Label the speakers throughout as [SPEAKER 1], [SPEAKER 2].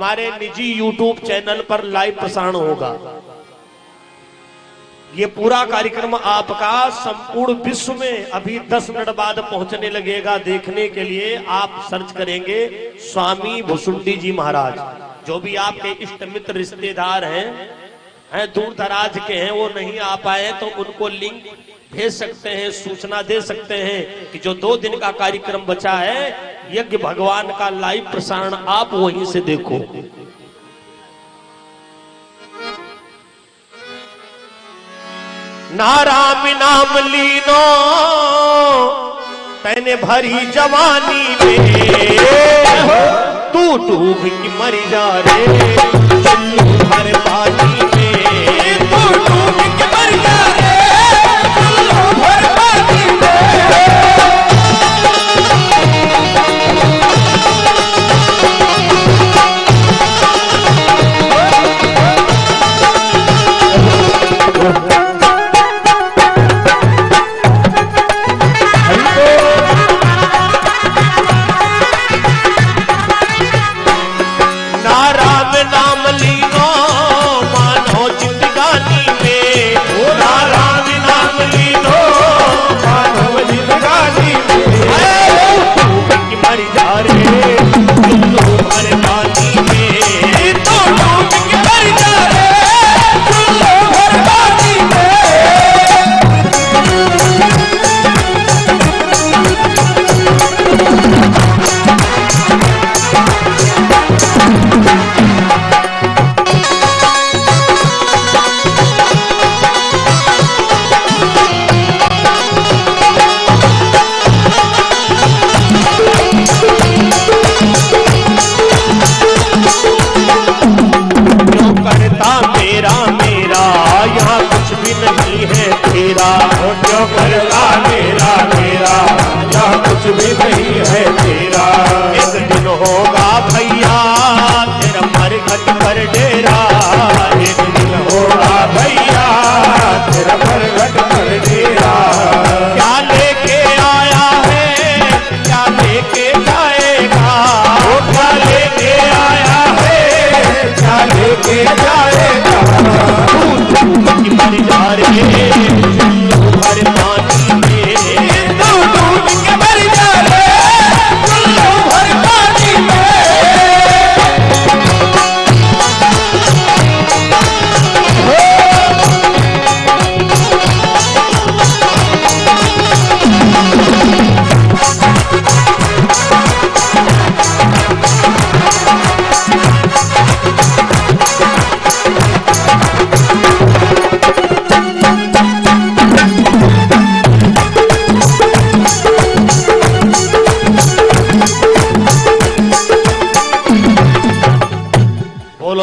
[SPEAKER 1] हमारे निजी YouTube channel पर लाइव प्रसारण होगा। ये पूरा कार्यक्रम आपका संपूर्ण विश्व में अभी 10 मिनट बाद पहुंचने लगेगा। देखने के लिए आप सर्च करेंगे स्वामी भुसुंडी जी महाराज। जो भी आपके इष्ट मित्र रिश्तेदार हैं दूर दराज के हैं, वो नहीं आ पाए तो उनको लिंक भेज सकते हैं, सूचना दे सकते हैं कि जो 2 दिन का कार्यक्रम बचा है यज्ञ भगवान का लाइव प्रसारण आप वहीं से देखो। नाराम नाम लीनो तैने भरी जवानी में, तू डूब की मर जा रे चुल्लू भर पानी में, तू डूब की मर जा रे चुल्लू भर पानी में।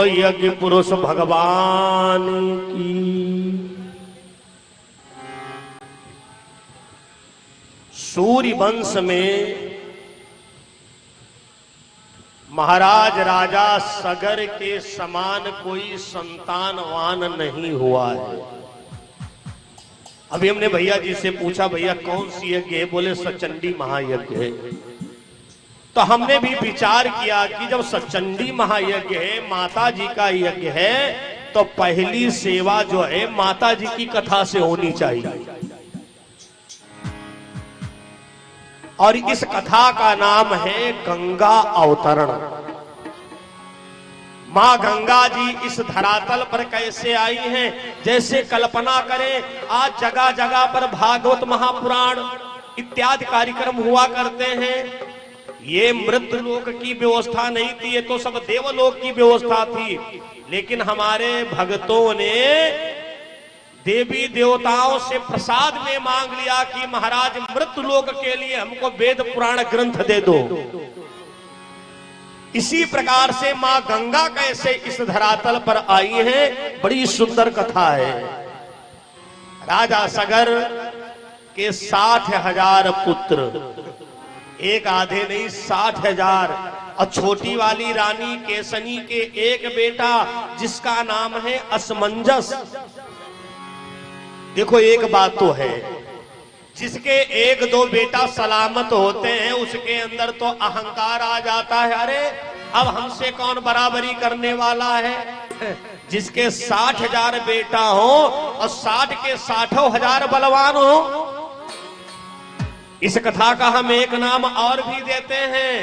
[SPEAKER 1] यज्ञ पुरुष भगवान की। सूर्य वंश में महाराज राजा सगर के समान कोई संतानवान नहीं हुआ है। अभी हमने भैया जी से पूछा, भैया कौन सी यज्ञ है? बोले सचंडी महायज्ञ है। तो हमने भी विचार किया कि जब सचंडी महायज्ञ है, माता जी का यज्ञ है, तो पहली सेवा जो है माता जी की कथा से होनी चाहिए। और इस कथा का नाम है गंगा अवतरण। मां गंगा जी इस धरातल पर कैसे आई हैं? जैसे कल्पना करें आज जगह जगह पर भागवत महापुराण इत्यादि कार्यक्रम हुआ करते हैं। ये मृत्यु लोक की व्यवस्था नहीं थी, ये तो सब देवलोक की व्यवस्था थी। लेकिन हमारे भक्तों ने देवी देवताओं से प्रसाद में मांग लिया कि महाराज मृत्यु लोक के लिए हमको वेद पुराण ग्रंथ दे दो। इसी प्रकार से मां गंगा कैसे इस धरातल पर आई है, बड़ी सुंदर कथा है। राजा सगर के 60,000 पुत्र, एक आधे नहीं 60,000। और छोटी वाली रानी केसनी के एक बेटा जिसका नाम है असमंजस। देखो एक बात तो है, जिसके 1-2 बेटा सलामत होते हैं उसके अंदर तो अहंकार आ जाता है। अरे अब हमसे कौन बराबरी करने वाला है? जिसके 60,000 बेटा हो और 60 के 60,000 बलवान हो। इस कथा का हम एक नाम और भी देते हैं,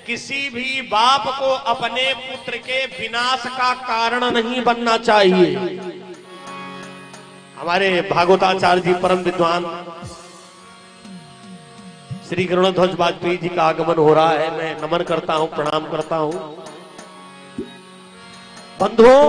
[SPEAKER 1] किसी भी बाप को अपने पुत्र के विनाश का कारण नहीं बनना चाहिए। हमारे भागवताचार्य जी परम विद्वान श्री गरुड़ध्वज वाजपेयी जी का आगमन हो रहा है। मैं नमन करता हूं, प्रणाम करता हूं। बंधुओं,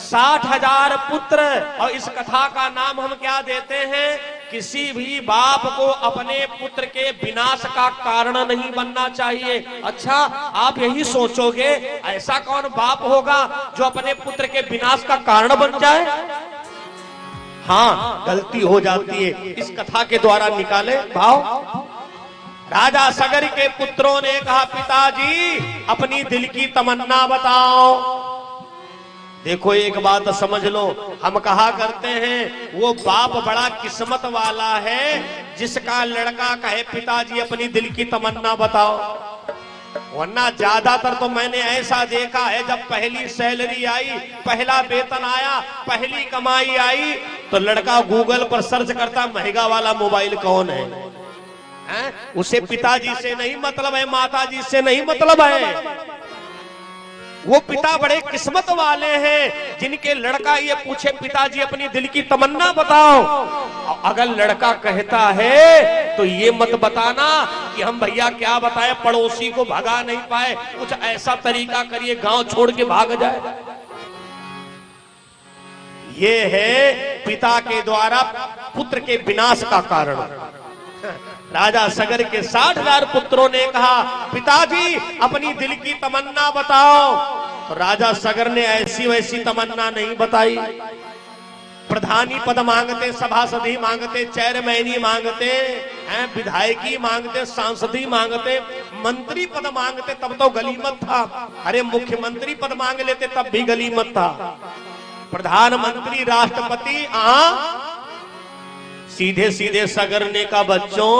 [SPEAKER 1] 60,000 पुत्र, और इस कथा का नाम हम क्या देते हैं? किसी भी बाप को अपने पुत्र के विनाश का कारण नहीं बनना चाहिए। अच्छा, आप यही सोचोगे ऐसा कौन बाप होगा जो अपने पुत्र के विनाश का कारण बन जाए? हाँ, गलती हो जाती है। इस कथा के द्वारा निकाले भाव। राजा सगर के पुत्रों ने कहा, पिताजी अपनी दिल की तमन्ना बताओ। देखो, एक बात समझ लो, हम कहा करते हैं वो बाप बड़ा किस्मत वाला है जिसका लड़का कहे पिताजी अपनी दिल की तमन्ना बताओ। वरना ज्यादातर तो मैंने ऐसा देखा है, जब पहली सैलरी आई, पहला वेतन आया, पहली कमाई आई, तो लड़का गूगल पर सर्च करता महंगा वाला मोबाइल कौन है? उसे पिताजी से नहीं मतलब है, माताजी से नहीं मतलब है। वो पिता बड़े किस्मत वाले हैं जिनके लड़का ये पूछे पिताजी अपनी दिल की तमन्ना बताओ। अगर लड़का कहता है तो ये मत बताना कि हम भैया क्या बताए, पड़ोसी को भगा नहीं पाए, कुछ ऐसा तरीका करिए गांव छोड़ के भाग जाए। ये है पिता के द्वारा पुत्र के विनाश का कारण। राजा सगर के 60,000 पुत्रों ने कहा, पिताजी अपनी दिल की तमन्ना बताओ। तो राजा सगर ने ऐसी वैसी तमन्ना नहीं बताई। प्रधानी पद मांगते, सभासदी मांगते, चेयरमैनी मांगते हैं, विधायकी मांगते, सांसदी मांगते, मंत्री पद मांगते, तब तो गलीमत था। अरे मुख्यमंत्री पद मांग लेते तब भी गलीमत था। प्रधानमंत्री, राष्ट्रपति, सीधे सीधे सगर ने कहा, बच्चों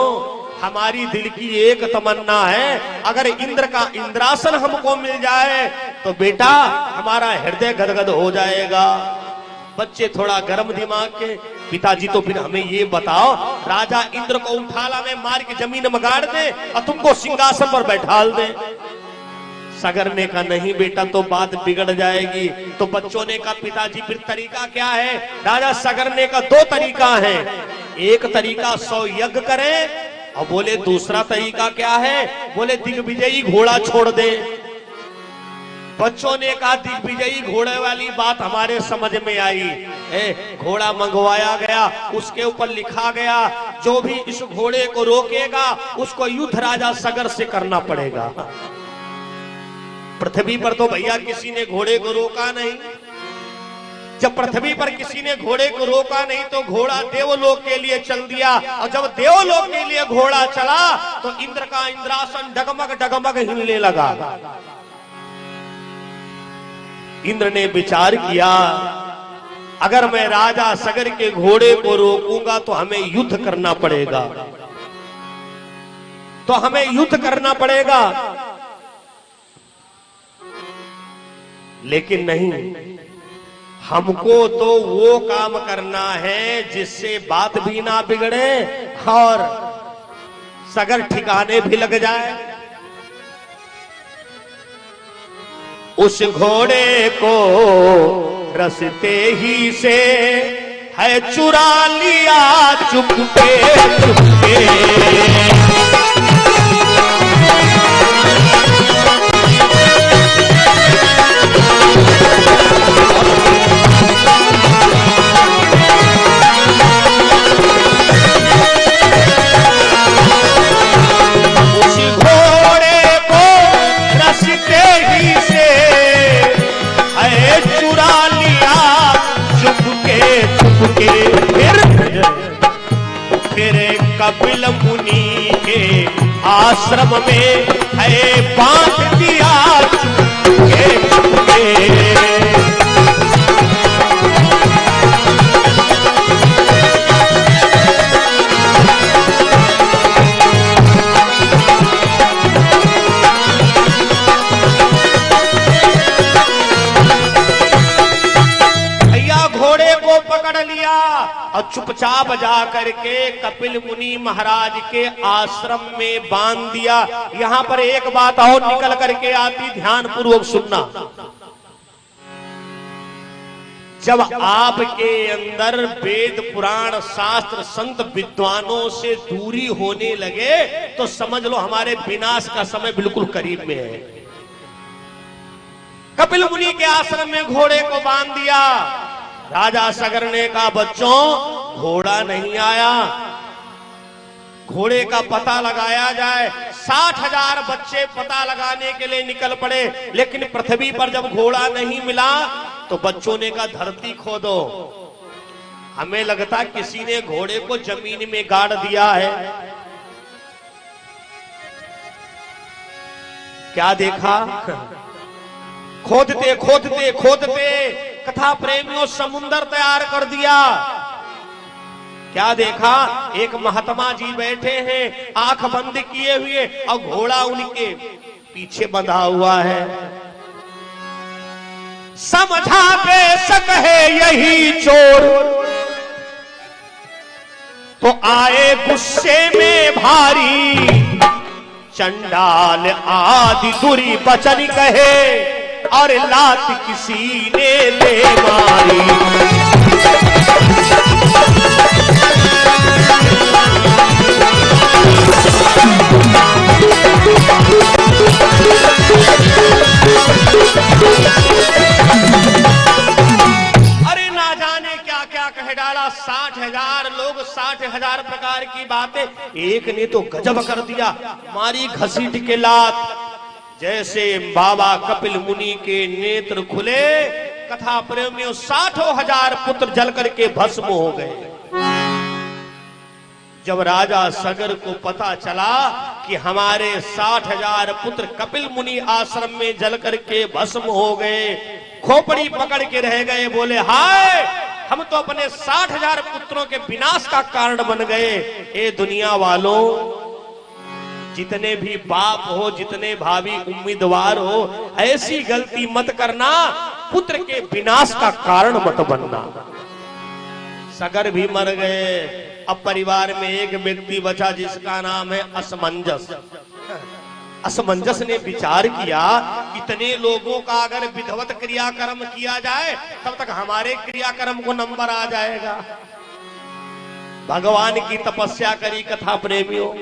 [SPEAKER 1] हमारी दिल की एक तमन्ना है, अगर इंद्र का इंद्रासन हमको मिल जाए तो बेटा हमारा हृदय गदगद हो जाएगा। बच्चे थोड़ा गर्म दिमाग के, पिताजी तो फिर हमें ये बताओ, राजा इंद्र को उठाला में मार के जमीन में गाड़ दे और तुमको सिंहासन पर बैठाल दे। सगर ने कहा, नहीं बेटा, तो बात बिगड़ जाएगी। तो बच्चों ने कहा, पिताजी फिर तरीका क्या है? राजा सगर ने कहा, 2 तरीका है। एक तरीका 100 यज्ञ करें, और बोले दूसरा तरीका क्या है? बोले दिग्विजयी घोड़ा छोड़ दे। बच्चों ने कहा, दिग्विजयी घोड़े वाली बात हमारे समझ में आई। घोड़ा मंगवाया गया, उसके ऊपर लिखा गया जो भी इस घोड़े को रोकेगा उसको युद्ध राजा सगर से करना पड़ेगा। पृथ्वी पर तो भैया किसी ने घोड़े को रोका नहीं। जब पृथ्वी पर किसी ने घोड़े को रोका नहीं तो घोड़ा देवलोक के लिए चल दिया, और जब देवलोक के लिए घोड़ा चला तो इंद्र का इंद्रासन डगमग डगमग हिलने लगा। इंद्र ने विचार किया, अगर मैं राजा सगर के घोड़े को रोकूंगा तो हमें युद्ध करना पड़ेगा, तो हमें युद्ध करना पड़ेगा। लेकिन नहीं, हमको तो वो काम करना है जिससे बात भी ना बिगड़े और सगर ठिकाने भी लग जाए। उस घोड़े को रस्ते ही से है चुरा लिया चुपके चुपके। कपिल मुनि के आश्रम में है बांट दिया चुपके चुपके। और चुपचाप जा करके कपिल मुनि महाराज के आश्रम में बांध दिया। यहां पर एक बात और निकल करके आती, ध्यान पूर्वक सुनना। जब आपके अंदर वेद पुराण शास्त्र संत विद्वानों से दूरी होने लगे तो समझ लो हमारे विनाश का समय बिल्कुल करीब में है। कपिल मुनि के आश्रम में घोड़े को बांध दिया। राजा सगर ने कहा, बच्चों घोड़ा नहीं आया, घोड़े का पता लगाया जाए। 60,000 बच्चे पता लगाने के लिए निकल पड़े, लेकिन पृथ्वी पर जब घोड़ा नहीं मिला तो बच्चों ने कहा धरती खोदो। हमें लगता किसी ने घोड़े को जमीन में गाड़ दिया है। क्या देखा? खोदते खोदते खोदते कथा प्रेमियों समुंदर तैयार कर दिया। क्या देखा? एक महात्मा जी बैठे हैं आंख बंद किए हुए और घोड़ा उनके पीछे बंधा हुआ है। समझा बेशक है यही चोर, तो आए गुस्से में भारी, चंडाल आदि दुरी बचन कहे, और लात किसी ने ले मारी। अरे ना जाने क्या क्या कह डाला। 60,000 लोग, 60,000 प्रकार की बातें। एक ने तो गजब कर दिया, मारी घसीट के लात। जैसे बाबा कपिल मुनि के नेत्र खुले, कथा प्रेमियों 60,000 पुत्र जल करके भस्म हो गए। जब राजा सगर को पता चला कि हमारे 60,000 पुत्र कपिल मुनि आश्रम में जल करके भस्म हो गए, खोपड़ी पकड़ के रह गए। बोले, हाय, हम तो अपने 60,000 पुत्रों के विनाश का कारण बन गए। ए दुनिया वालों, जितने भी बाप हो, जितने भावी उम्मीदवार हो, ऐसी गलती मत करना, पुत्र के विनाश का कारण मत बनना। सगर भी मर गए। अब परिवार में एक व्यक्ति बचा जिसका नाम है असमंजस। असमंजस ने विचार किया, इतने लोगों का अगर विधवत क्रियाक्रम किया जाए तब तक हमारे क्रियाक्रम को नंबर आ जाएगा। भगवान की तपस्या करी कथा प्रेमियों।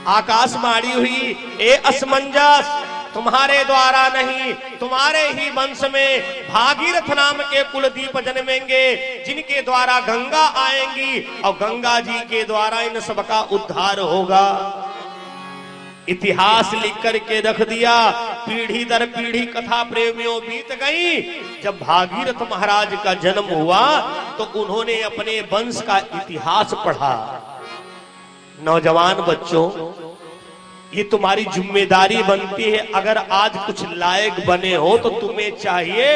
[SPEAKER 1] आकाशवाणी हुई, ए असमंजस, तुम्हारे द्वारा नहीं, तुम्हारे ही वंश में भागीरथ नाम के कुलदीप जन्मेंगे, जिनके द्वारा गंगा आएंगी और गंगा जी के द्वारा इन सबका उद्धार होगा। इतिहास लिख करके रख दिया। पीढ़ी दर पीढ़ी कथा प्रेमियों बीत गई। जब भागीरथ महाराज का जन्म हुआ तो उन्होंने अपने वंश का इतिहास पढ़ा। नौजवान बच्चों, ये तुम्हारी जिम्मेदारी बनती है। अगर आज कुछ लायक बने हो तो तुम्हें चाहिए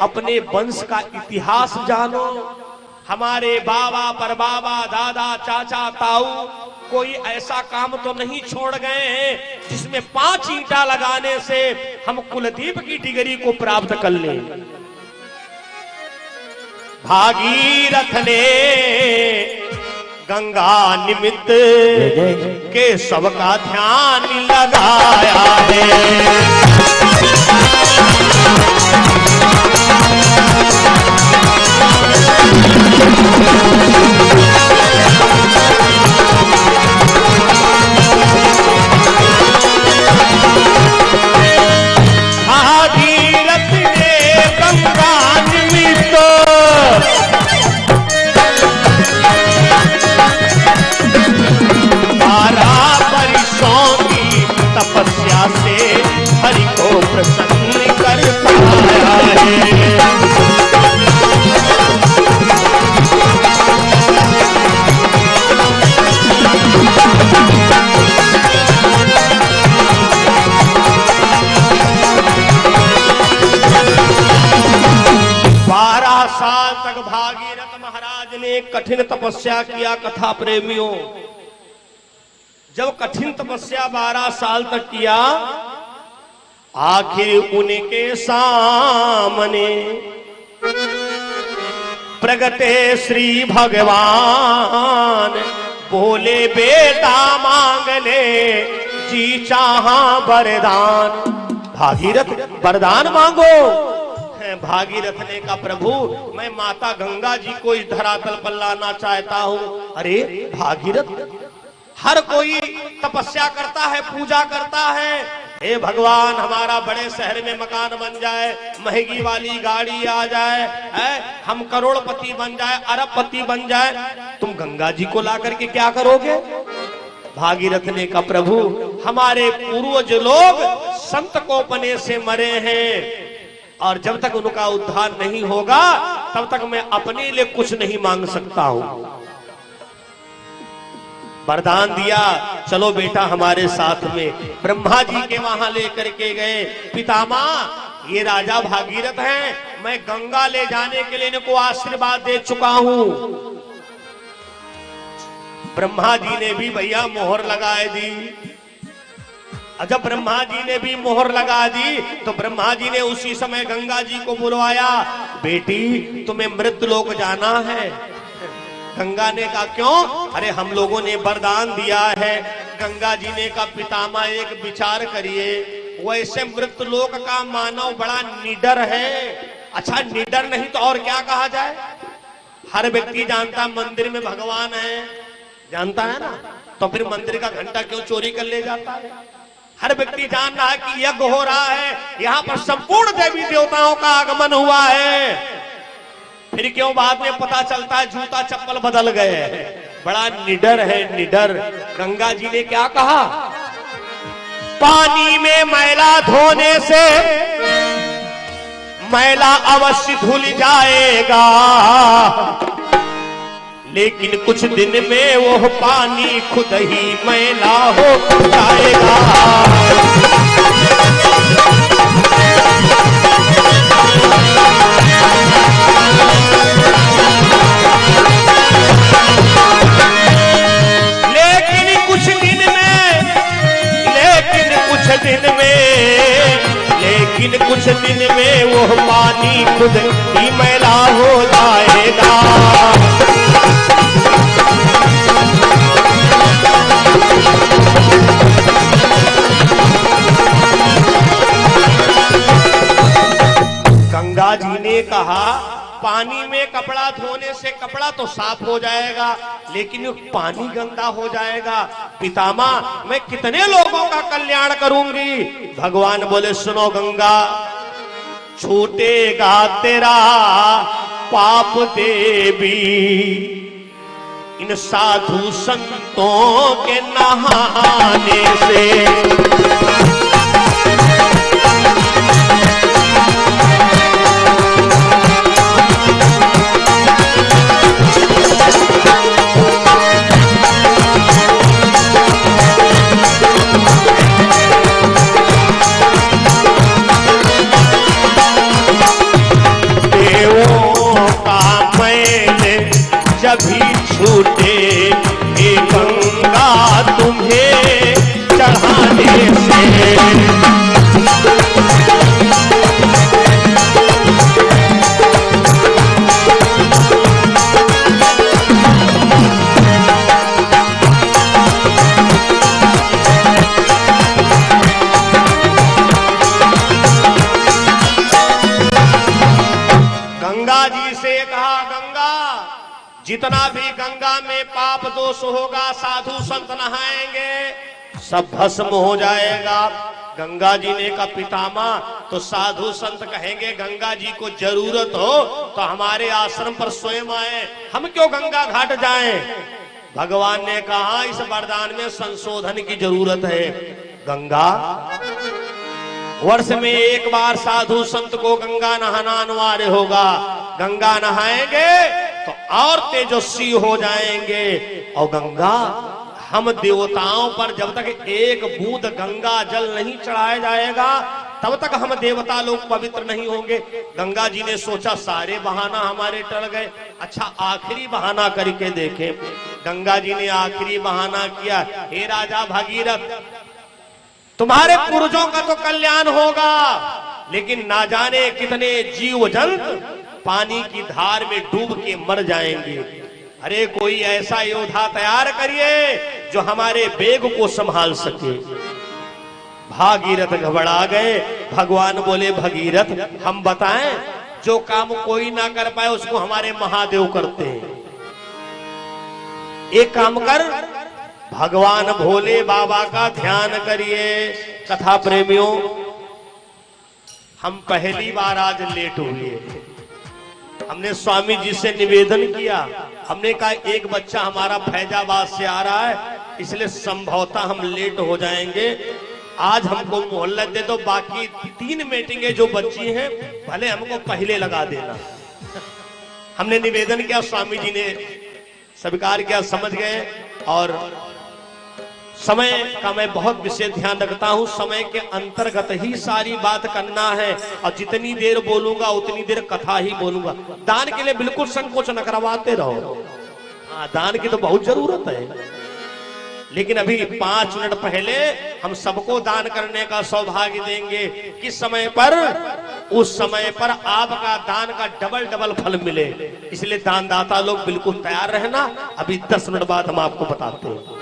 [SPEAKER 1] अपने वंश का इतिहास जानो। हमारे बाबा परबाबा, दादा, चाचा, ताऊ कोई ऐसा काम तो नहीं छोड़ गए हैं जिसमें 5 ईंटा लगाने से हम कुलदीप की डिग्री को प्राप्त कर लें। भागीरथ ने गंगा निमित्त के सबका ध्यान लगाया है। भागीरथ ने गंगा निमित्त तपस्या से हरि को प्रसन्न कर पाया है। 12 साल तक भागीरथ महाराज ने कठिन तपस्या किया कथा प्रेमियों। जब कठिन तपस्या 12 साल तक किया, आखिर उनके सामने प्रगटे श्री भगवान, बोले बेटा मांग ले जी चाहा वरदान। भागीरथ वरदान मांगो। भागीरथ ने कहा प्रभु मैं माता गंगा जी को इस धरातल पर लाना चाहता हूं। अरे भागीरथ, हर कोई तपस्या करता है, पूजा करता है, हे भगवान हमारा बड़े शहर में मकान बन जाए, महंगी वाली गाड़ी आ जाए, हम करोड़पति बन जाए, अरबपति बन जाए, तुम गंगा जी को ला करके क्या करोगे? भागीरथ ने कहा प्रभु हमारे पूर्वज लोग संत कोपने से मरे हैं और जब तक उनका उद्धार नहीं होगा तब तक मैं अपने लिए कुछ नहीं मांग सकता हूं। वरदान दिया, चलो बेटा हमारे साथ में। ब्रह्मा जी के वहां लेकर के गए। पितामह ये राजा भागीरथ हैं, मैं गंगा ले जाने के लिए इनको आशीर्वाद दे चुका हूं। ब्रह्मा जी ने भी भैया मोहर लगाए दी। जब ब्रह्मा जी ने भी मोहर लगा दी तो ब्रह्मा जी ने उसी समय गंगा जी को बुलवाया, बेटी तुम्हें मृत्युलोक जाना है। गंगा ने कहा क्यों? अरे हम लोगों ने वरदान दिया है। गंगा जी ने कहा पितामह एक विचार करिए, वैसे मृत्युलोक का मानव बड़ा निडर है। अच्छा निडर नहीं तो और क्या कहा जाए? हर व्यक्ति जानता मंदिर में भगवान है, जानता है ना, तो फिर मंदिर का घंटा क्यों चोरी कर ले जाता है? हर व्यक्ति जान रहा है कि यज्ञ हो रहा है, यहाँ पर संपूर्ण देवी देवताओं का आगमन हुआ है, फिर क्यों बाद में पता चलता है जूता चप्पल बदल गए? बड़ा निडर है, निडर। गंगा जी ने क्या कहा? पानी में मैला धोने से मैला अवश्य धुल जाएगा, लेकिन कुछ दिन में वो पानी खुद ही मैला हो जाएगा। लेकिन कुछ दिन में वो पानी खुद ही मैला हो जाएगा। गंगा जी ने कहा पानी में कपड़ा धोने से कपड़ा तो साफ हो जाएगा, लेकिन पानी गंदा हो जाएगा। पितामह मैं कितने लोगों का कल्याण करूंगी? भगवान बोले सुनो गंगा, छूटेगा तेरा पाप देवी इन साधु संतों के नहाने से। जभी छूटे ये गंगा तुम्हें चढ़ाने से। गंगा जी से कहा गंगा जितना भी गंगा में पाप दोष होगा साधु संत नहाएंगे सब भस्म हो जाएगा। गंगा जी ने कहा पितामह तो साधु संत कहेंगे गंगा जी को जरूरत हो तो हमारे आश्रम पर स्वयं आए, हम क्यों गंगा घाट जाएं? भगवान ने कहा इस वरदान में संशोधन की जरूरत है। गंगा वर्ष में एक बार साधु संत को गंगा नहाना अनिवार्य होगा। गंगा नहाएंगे तो और तेजस्वी हो जाएंगे। और गंगा हम देवताओं पर जब तक एक बूंद गंगा जल नहीं चढ़ाया जाएगा तब तक हम देवता लोग पवित्र नहीं होंगे। गंगा जी ने सोचा सारे बहाना हमारे टल गए, अच्छा आखिरी बहाना करके देखें। गंगा जी ने आखिरी बहाना किया, हे राजा भागीरथ तुम्हारे पूर्वजों का तो कल्याण होगा, लेकिन ना जाने कितने जीव जंतु पानी की धार में डूब के मर जाएंगे। अरे कोई ऐसा योद्धा तैयार करिए जो हमारे वेग को संभाल सके। भागीरथ घबरा गए। भगवान बोले, भगीरथ हम बताएं, जो काम कोई ना कर पाए उसको हमारे महादेव करते हैं। एक काम कर, भगवान भोले बाबा का ध्यान करिए। कथा प्रेमियों, हम पहली बार आज लेट हुए। हमने स्वामी जी से निवेदन किया, हमने कहा एक बच्चा हमारा फैजाबाद से आ रहा है, इसलिए संभवतः हम लेट हो जाएंगे। आज हमको मोहल्ला दे दो, बाकी 3 मीटिंगें जो बची हैं भले हमको पहले लगा देना। हमने निवेदन किया, स्वामी जी ने स्वीकार किया, समझ गए। और समय का मैं बहुत विशेष ध्यान रखता हूं, समय के अंतर्गत ही सारी बात करना है और जितनी देर बोलूंगा उतनी देर कथा ही बोलूंगा। दान के लिए बिल्कुल संकोच न करवाते रहो। हाँ, दान की तो बहुत जरूरत है, लेकिन अभी 5 मिनट पहले हम सबको दान करने का सौभाग्य देंगे। किस समय पर? उस समय पर आपका दान का डबल फल मिले। इसलिए दानदाता लोग बिल्कुल तैयार रहना। अभी 10 मिनट बाद हम आपको बताते हैं।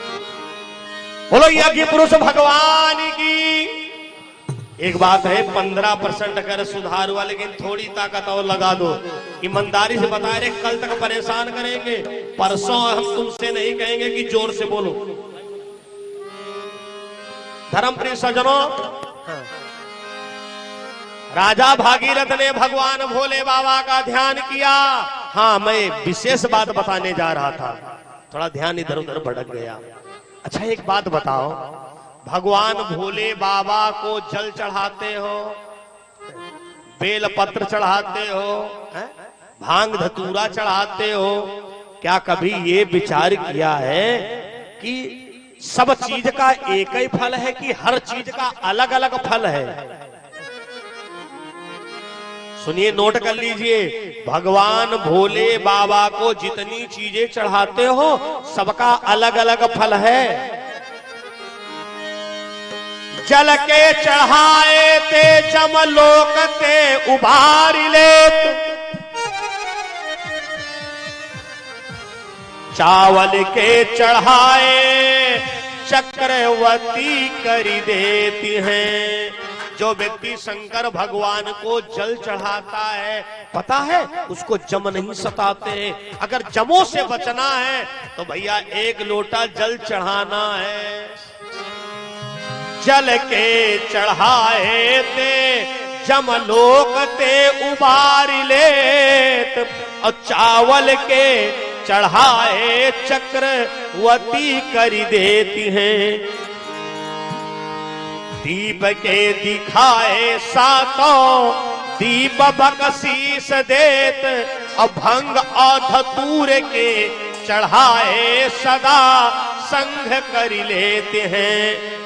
[SPEAKER 1] बोलो यज्ञ पुरुष भगवान की। एक बात है, 15% कर सुधार हुआ, लेकिन थोड़ी ताकत और लगा दो। ईमानदारी से बता रहे, कल तक परेशान करेंगे, परसों हम तुमसे नहीं कहेंगे कि जोर से बोलो। धर्मप्रिय सज्जनों, राजा भागीरथ ने भगवान भोले बाबा का ध्यान किया। हाँ, मैं विशेष बात बताने जा रहा था, थोड़ा ध्यान इधर उधर भटक गया। अच्छा एक बात बताओ, भगवान भोले बाबा को जल चढ़ाते हो, बेल पत्र चढ़ाते हो, भांग धतूरा चढ़ाते हो, क्या कभी ये विचार किया है कि सब चीज का एक ही फल है कि हर चीज का अलग अलग फल है? सुनिए, नोट कर लीजिए, भगवान भोले बाबा को जितनी चीजें चढ़ाते हो सबका अलग अलग फल है। जल के चढ़ाए ते जमलोक ते उबार लेत, चावल के चढ़ाए चक्रवती करी देती हैं। जो व्यक्ति शंकर भगवान को जल चढ़ाता है, पता है उसको जम नहीं सताते। अगर जमों से बचना है तो भैया 1 लोटा जल चढ़ाना है। जल के चढ़ाए ते जमलोक ते उबार लेत, और चावल के चढ़ाए चक्रवती करी देती हैं। दीप के दिखाए सातों दीप बकशीस देत, और भंग और धतूर के चढ़ाए सदा संग कर लेते हैं।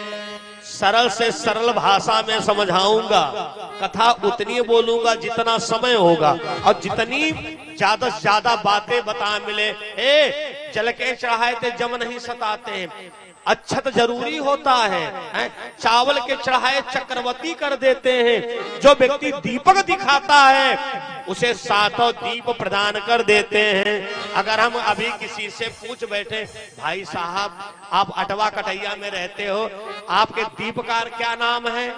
[SPEAKER 1] सरल से सरल भाषा में समझाऊंगा, कथा उतनी बोलूंगा जितना समय होगा, और जितनी ज्यादा से ज्यादा बातें बता मिले। जल के चढ़ाए थे जम नहीं सताते, अच्छत जरूरी होता है। चावल के चढ़ाए चक्रवती कर देते हैं। जो व्यक्ति दीपक दिखाता है उसे 7 दीप प्रदान कर देते हैं। अगर हम अभी किसी से पूछ बैठे, भाई साहब आप अटवा कटैया में रहते हो, आपके दीपकार क्या नाम है?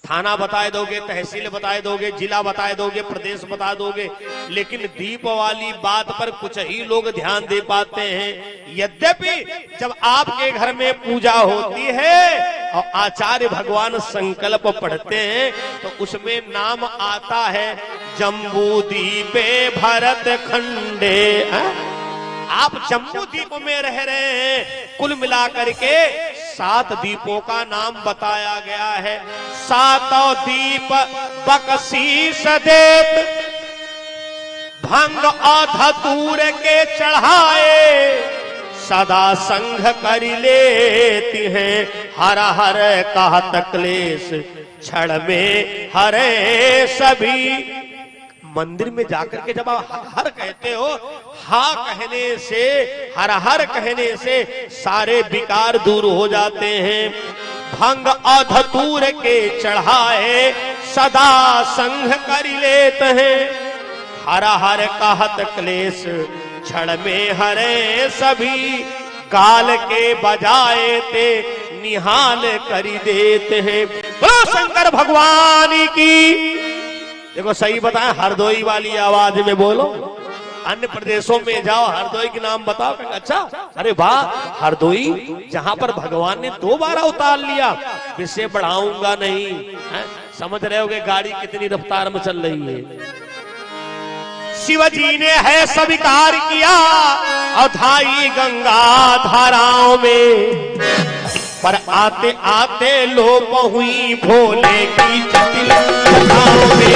[SPEAKER 1] थाना बताए दोगे, तहसील बताए दोगे, जिला बताए दोगे, प्रदेश बता दोगे, लेकिन दीप वाली बात पर कुछ ही लोग ध्यान दे पाते हैं। यद्यपि जब आपके घर में पूजा होती है और आचार्य भगवान संकल्प पढ़ते हैं तो उसमें नाम आता है जम्बू दीपे भरत खंडे। आप जम्बू द्वीप में रह रहे हैं। कुल मिलाकर के 7 द्वीपों का नाम बताया गया है। 7 द्वीप बकशीस देत, भंग और धतूर के चढ़ाए सदा संग कर लेती हैं। हर हर कहत क्लेश क्षण में हरे सभी। मंदिर में जाकर के जब आप हर कहते हो, हा कहने से, हर हर कहने से सारे विकार दूर हो जाते हैं। भंग और धतूर के चढ़ाए सदा संग कर लेत हैं। हर हर कहत क्लेश क्षण में हरे सभी, काल के बजाए ते निहाल करी देते हैं। बोलो शंकर भगवान की। देखो सही बताएं, हरदोई वाली आवाज में बोलो। अन्य प्रदेशों में जाओ, हरदोई के नाम बताओ, अच्छा अरे वाह हरदोई, जहां पर भगवान ने 2 बार अवतार लिया। विषय बढ़ाऊंगा नहीं है? समझ रहे होगे गाड़ी कितनी रफ्तार में चल रही है। शिवजी ने है स्वीकार किया अथाई गंगा धाराओं में, पर आते आते लोप हुई भोले की जटिल कथाओं में।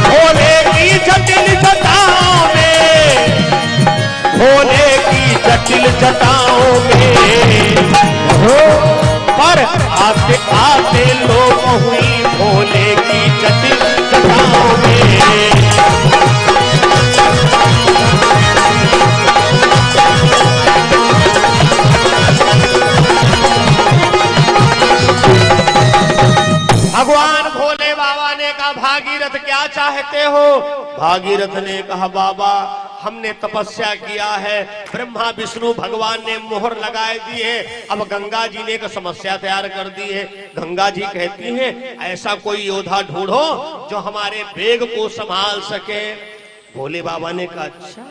[SPEAKER 1] भोले की जटिल जटाओं में, भोले की जटिल जटाओं में, पर आते आते लोप हुई भोले की जटिल जटाओं में। भगवान भोले बाबा ने कहा भागीरथ क्या चाहते हो? भागीरथ ने कहा बाबा हमने तपस्या किया है, ब्रह्मा विष्णु भगवान ने मोहर लगाए दी है, अब गंगा जी ने एक समस्या तैयार कर दी है। गंगा जी कहती हैं ऐसा कोई योद्धा ढूंढो जो हमारे वेग को संभाल सके। भोले बाबा ने कहा अच्छा,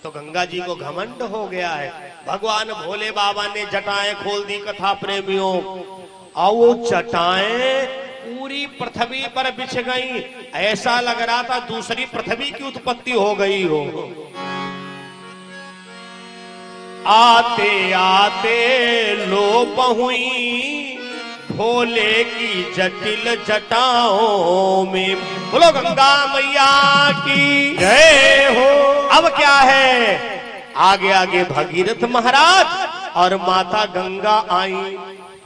[SPEAKER 1] तो गंगा जी को घमंड हो गया है। भगवान भोले बाबा ने जटाएं खोल दी कथा प्रेमियों, और वो जटाएं पूरी पृथ्वी पर बिछ गई। ऐसा लग रहा था दूसरी पृथ्वी की उत्पत्ति हो गई हो। आते आते लोप हुई भोले की जटिल जटाओं में। बोलो गंगा मैया की जय हो। अब क्या है, आगे आगे भगीरथ महाराज और माता गंगा आई।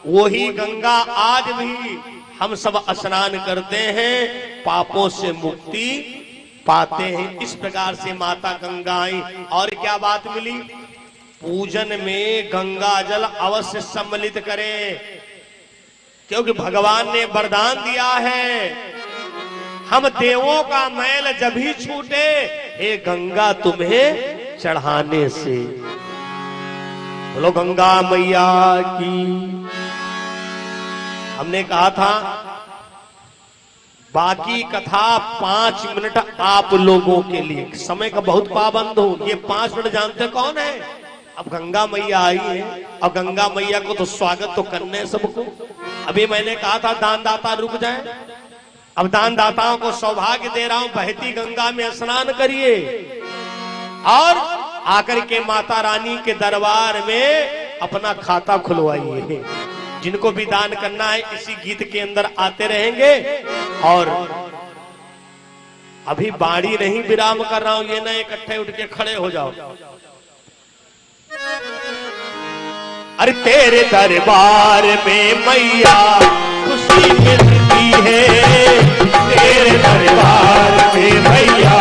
[SPEAKER 1] वही गंगा आज भी हम सब स्नान करते हैं, पापों से मुक्ति पाते हैं। इस प्रकार से माता गंगा आई। और क्या बात मिली? पूजन में गंगा जल अवश्य सम्मिलित करें, क्योंकि भगवान ने वरदान दिया है हम देवों का मैल जब ही छूटे हे गंगा तुम्हें चढ़ाने से। बोलो गंगा मैया की। हमने कहा था बाकी कथा 5 मिनट आप लोगों के लिए, समय का बहुत पाबंद हूं। ये 5 मिनट जानते कौन है? अब गंगा मैया आई है, और गंगा मैया को तो स्वागत तो करने सबको। अभी मैंने कहा था दान दाता रुक जाए। अब दान दाताओं को सौभाग्य दे रहा हूं, बहती गंगा में स्नान करिए और आकर के माता रानी के दरबार में अपना खाता खुलवाइए। जिनको भी दान करना है इसी गीत के अंदर आते रहेंगे। और अभी बाड़ी नहीं विराम कर रहा हूं, ये ना इकट्ठे उठ के खड़े हो जाओ। अरे तेरे दरबार में मैया खुशी मिलती है, तेरे दरबार में मैया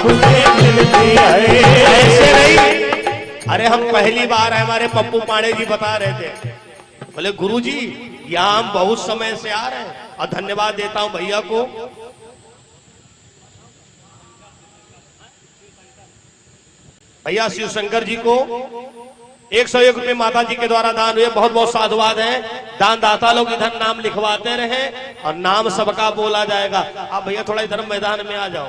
[SPEAKER 1] खुशी मिलती है। ऐसे नहीं, अरे हम पहली बार है, हमारे पप्पू पांडे जी बता रहे थे, बोले गुरुजी यहाँ हम बहुत समय से आ रहे हैं। और धन्यवाद देता हूं भैया को, भैया शिव शंकर जी को 101 रुपये माता जी के द्वारा दान हुए। बहुत बहुत साधुवाद है। दान दाता लोग इधर नाम लिखवाते रहे और नाम सबका बोला जाएगा। आप भैया थोड़ा इधर मैदान में आ जाओ,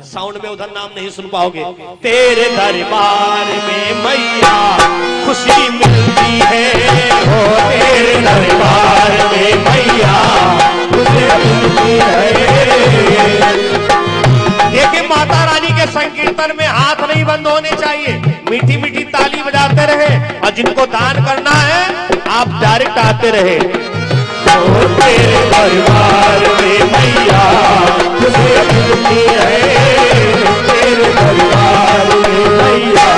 [SPEAKER 1] साउंड में उधर नाम नहीं सुन पाओगे। तेरे दरबार में मैया खुशी मिलती है, हो तेरे दरबार में मैया खुशी मिलती है। देखिए माता रानी के संकीर्तन में हाथ नहीं बंद होने चाहिए, मीठी मीठी ताली बजाते रहे। और जिनको दान करना है आप डायरेक्ट आते रहे। तेरे दरबार में मैया खुशी मिलती है, तेरे दरबार में मैया।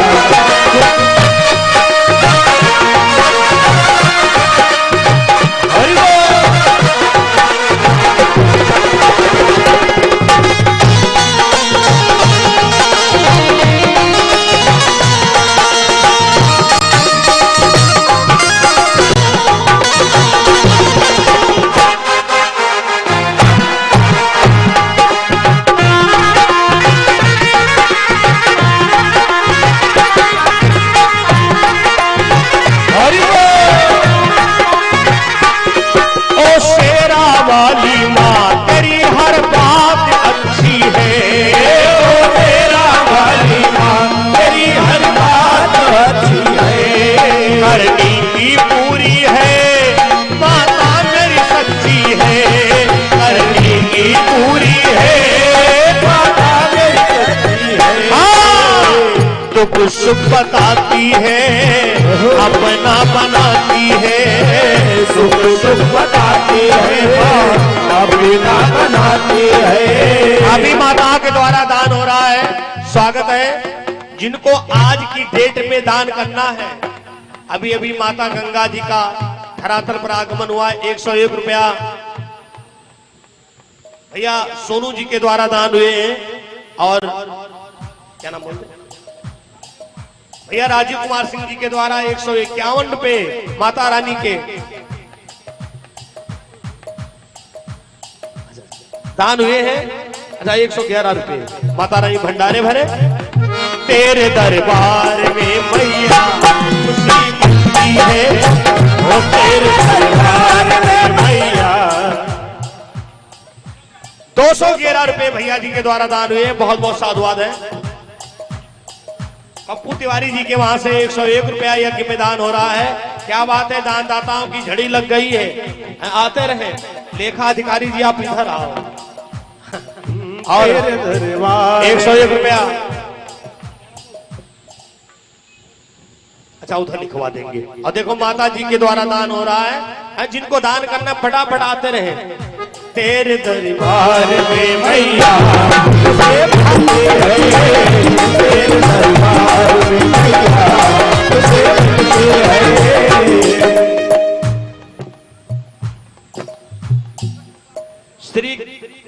[SPEAKER 1] दुख सुख बताती है, अपना बनाती है,
[SPEAKER 2] सुख सुख बताती है, अपना बनाती है।
[SPEAKER 1] अभी माता के द्वारा दान हो रहा है, स्वागत है। जिनको आज की डेट में दान करना है, अभी अभी माता गंगा जी का धरातल पर आगमन हुआ, 101 रुपया भैया सोनू जी के द्वारा दान हुए हैं। और क्या नाम बोलते भैया राजीव कुमार सिंह जी के द्वारा 151 रुपये माता रानी के दान हुए हैं। अच्छा 111 रुपये माता रानी भंडारे भरे। तेरे दरबार में मैया खुशी मिलती है, वो तेरे दरबार में मैया। 211 रुपए भैया जी के द्वारा दान हुए, बहुत बहुत साधुवाद है। पप्पू तिवारी जी के वहां से 101 रुपया यज्ञ में दान हो रहा है। क्या बात है, दानदाताओं की झड़ी लग गई है। आते रहे लेखा अधिकारी जी, आप इधर आओ। और 101 रुपया अच्छा उधर लिखवा देंगे। और देखो माता जी के द्वारा दान हो रहा है। जिनको दान करना फटाफट आते रहे। तेरे दरबार में मैया तेरे दरबार में मैया श्री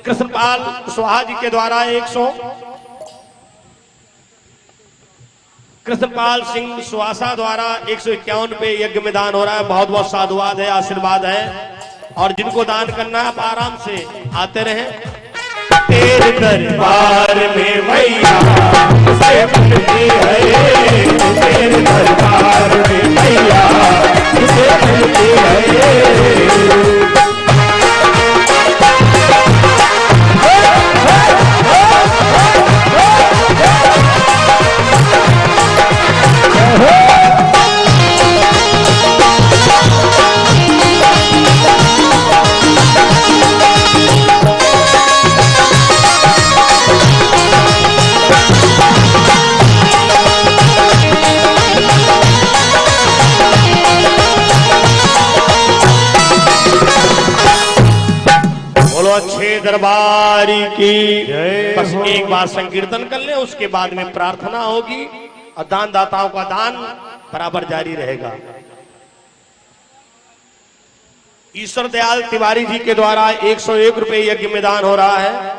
[SPEAKER 1] कृष्णपाल सुहा जी के द्वारा 100, कृष्णपाल सिंह सुहासा द्वारा 151 रुपये यज्ञ में दान हो रहा है। बहुत बहुत साधुवाद है, आशीर्वाद है। और जिनको दान करना है आप आराम से आते रहें। तेरे दरबार में मैया से मिलती है, तेरे दरबार में मैया से मिलती है। अच्छे दरबारी की बस एक बार संकीर्तन कर ले, उसके बाद में प्रार्थना होगी और दानदाताओं का दान बराबर जारी रहेगा। ईश्वर दयाल तिवारी जी के द्वारा 101 रुपये यज्ञ में दान हो रहा है।